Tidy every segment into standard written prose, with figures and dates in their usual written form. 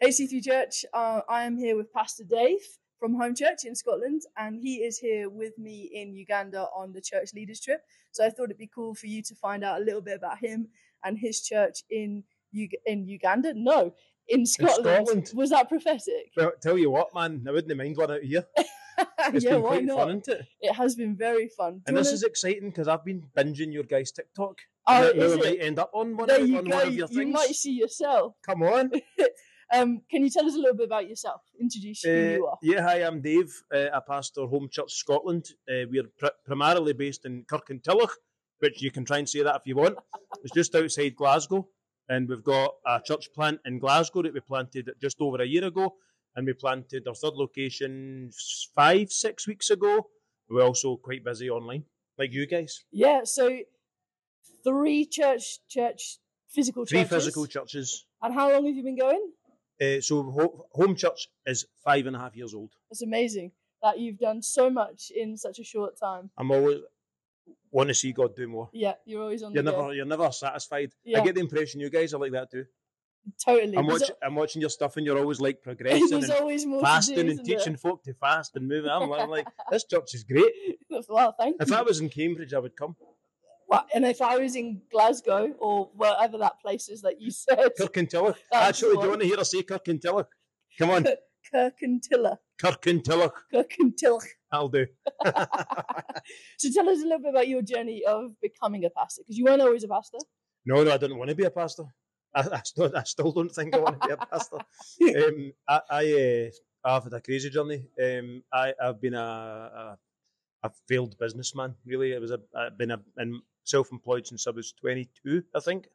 Hey C3 Church, I am here with Pastor Dave from Home Church in Scotland, and he is here with me in Uganda on the church leaders trip. So I thought it'd be cool for you to find out a little bit about him and his church in Uganda. No, in Scotland. Was that prophetic? Well, tell you what, man, I wouldn't mind one out here. It's yeah, been why quite not? fun, isn't it? It has been very fun. And this is exciting because I've been binging your guys' TikTok. Oh, now is we it? might end up on one, There of, you on go. one of your things. You might see yourself. Come on. Can you tell us a little bit about yourself? Introduce who you are. Yeah, hi, I'm Dave. I pastor Home Church Scotland. We're primarily based in Kirkintilloch, which you can try and say that if you want. It's just outside Glasgow. And we've got a church plant in Glasgow that we planted just over a year ago. And we planted our third location 5-6 weeks ago. We're also quite busy online, like you guys. Yeah, so three physical churches. 3 physical churches. And how long have you been going? So Home Church is 5.5 years old. It's amazing that you've done so much in such a short time. I'm always want to see God do more. Yeah, you're always on the go. You're never satisfied. Yeah. I get the impression you guys are like that too. Totally. I'm watching your stuff and you're always like progressing There's always more fasting to do, and teaching folk to fast and moving. I'm like, this church is great. Well, thank you. If I was in Cambridge, I would come. Well, and if I was in Glasgow or wherever that place is that you said. Kirkintilloch. Actually, do you want to hear her say Kirkintilloch? Come on. Kirkintilloch. I'll do. So tell us a little bit about your journey of becoming a pastor, because you weren't always a pastor. No, I didn't want to be a pastor. I still don't think I want to be a pastor. I've had a crazy journey. I've been a failed businessman. Really, I've been self-employed since I was 22, I think,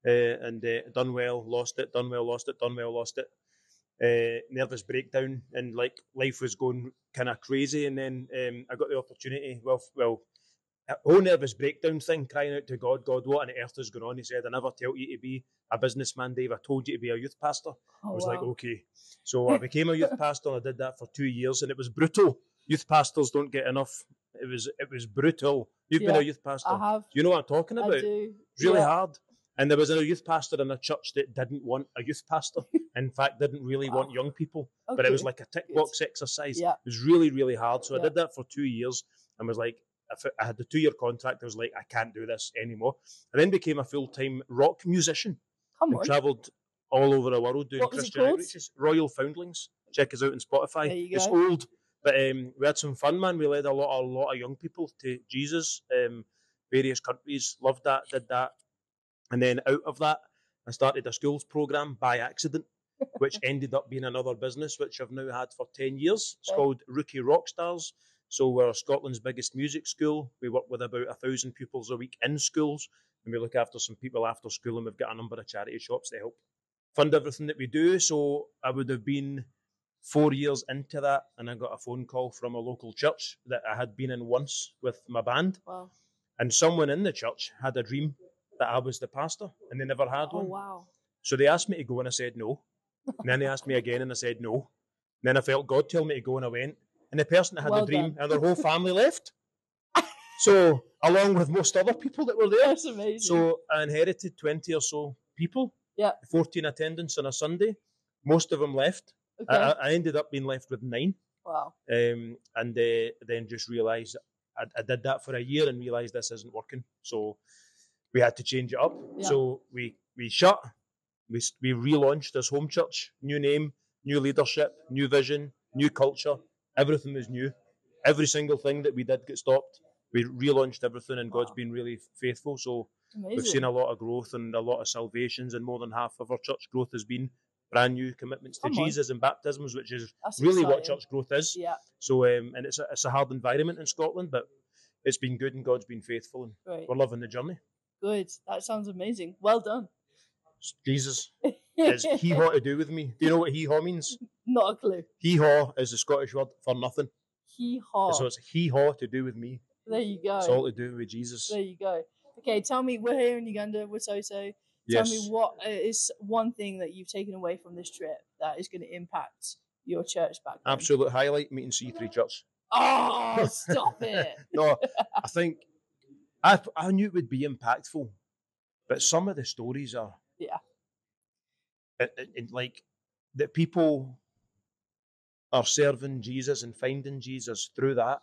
and done well, lost it, done well, lost it, done well, lost it. Nervous breakdown, and like life was going kind of crazy, and then I got the opportunity. Well. Whole nervous breakdown thing, crying out to God, what on earth is going on? He said, I never told you to be a businessman, Dave. I told you to be a youth pastor. I was like, okay. So I became a youth pastor, and I did that for 2 years, and it was brutal. Youth pastors don't get enough. It was brutal. You've been a youth pastor. I have. You know what I'm talking about? I do. It's really hard. And there was a youth pastor in a church that didn't want a youth pastor. In fact, didn't really want young people. Okay. But it was like a tick box exercise. Yeah. It was really, really hard. So I did that for 2 years and was like, I had the 2-year contract. I was like, I can't do this anymore. I then became a full-time rock musician. And travelled all over the world doing Christian outreaches. Royal Foundlings. Check us out on Spotify. There you go. It's old, but we had some fun, man. We led a lot of young people to Jesus. Various countries. Loved that. Did that. And then out of that, I started a schools program by accident, which ended up being another business, which I've now had for 10 years. It's called Rookie Rockstars. So we're Scotland's biggest music school. We work with about 1,000 pupils a week in schools, and we look after some people after school, and we've got a number of charity shops to help fund everything that we do. So I would have been 4 years into that, and I got a phone call from a local church that I had been in once with my band. Wow. And someone in the church had a dream that I was the pastor, and they never had one. Wow. So they asked me to go, and I said no. And then they asked me again, and I said no. And then I felt God tell me to go, and I went. And the person that had the dream and their whole family left. So, along with most other people that were there. That's amazing. So, I inherited 20 or so people. Yeah. 14 attendants on a Sunday. Most of them left. Okay. I ended up being left with 9. Wow. And then just realised I did that for a year and realised this isn't working. So, we had to change it up. Yeah. So, we relaunched as Home Church. New name, new leadership, new vision, new culture. Everything was new. Every single thing that we did get stopped. We relaunched everything, and God's been really faithful. So we've seen a lot of growth and a lot of salvations, and more than half of our church growth has been brand new commitments to Jesus and baptisms, which is really exciting. What church growth is. Yeah. So and it's a hard environment in Scotland, but it's been good, and God's been faithful, and we're loving the journey. Good. That sounds amazing. Well done. Jesus. It's hee-haw to do with me. Do you know what hee-haw means? Not a clue. Hee-haw is the Scottish word for nothing. Hee-haw. So it's hee-haw to do with me. There you go. It's all to do with Jesus. There you go. Okay, tell me, we're here in Uganda, we're so. Tell me, what is one thing that you've taken away from this trip that is going to impact your church back then? Absolute highlight, meeting C3 Church. Oh, stop it. No, I think I knew it would be impactful, but some of the stories are... Yeah. Like that people are serving Jesus and finding Jesus through that,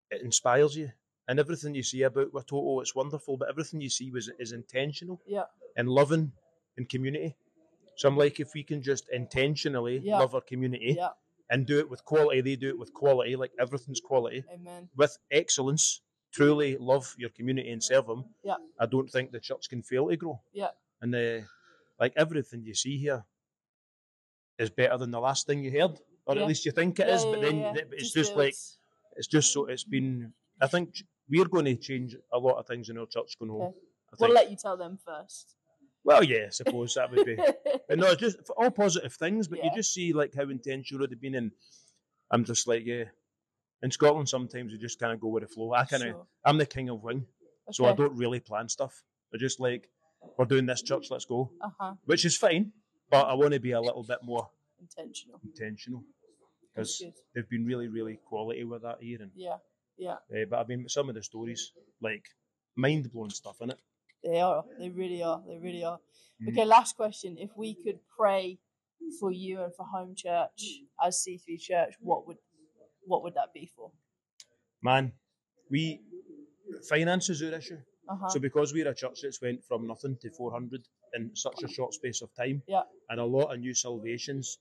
it inspires you. And everything you see about Watoto, it's wonderful, but everything you see is intentional and loving and community. So I'm like, if we can just intentionally love our community and do it with quality, they do it with quality, like everything's quality, with excellence, truly love your community and serve them, I don't think the church can fail to grow. And like everything you see here is better than the last thing you heard, or at least you think it is, but then it's just like, it's just so, it's been, I think we're going to change a lot of things in our church going home. We'll let you tell them first. Well, yeah, I suppose that would be. But no, it's just for all positive things, but you just see like how intentional they've been, and I'm just like, yeah. In Scotland, sometimes we just kind of go with the flow. I'm the king of wing, so I don't really plan stuff. I just like, we're doing this church, let's go, which is fine, but I want to be a little bit more intentional, because they've been really, really quality with that here. And but I mean, some of the stories, like mind blowing stuff in it. They are. They really are. They really are. Okay, last question. If we could pray for you and for Home Church as C3 Church, what would that be for? Man, finances are an issue. So because we're a church that's went from nothing to 400 in such a short space of time, and a lot of new salvations,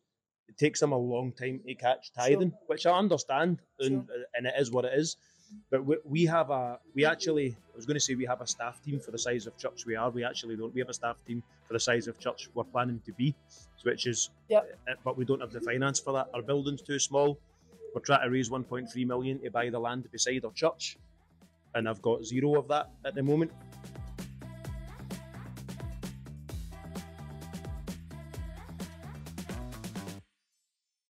it takes them a long time to catch tithing, which I understand, and it is what it is. But we have I was going to say we have a staff team for the size of church we are. We actually don't. We have a staff team for the size of church we're planning to be, which is, but we don't have the finance for that. Our building's too small. We're trying to raise 1.3 million to buy the land beside our church, and I've got zero of that at the moment.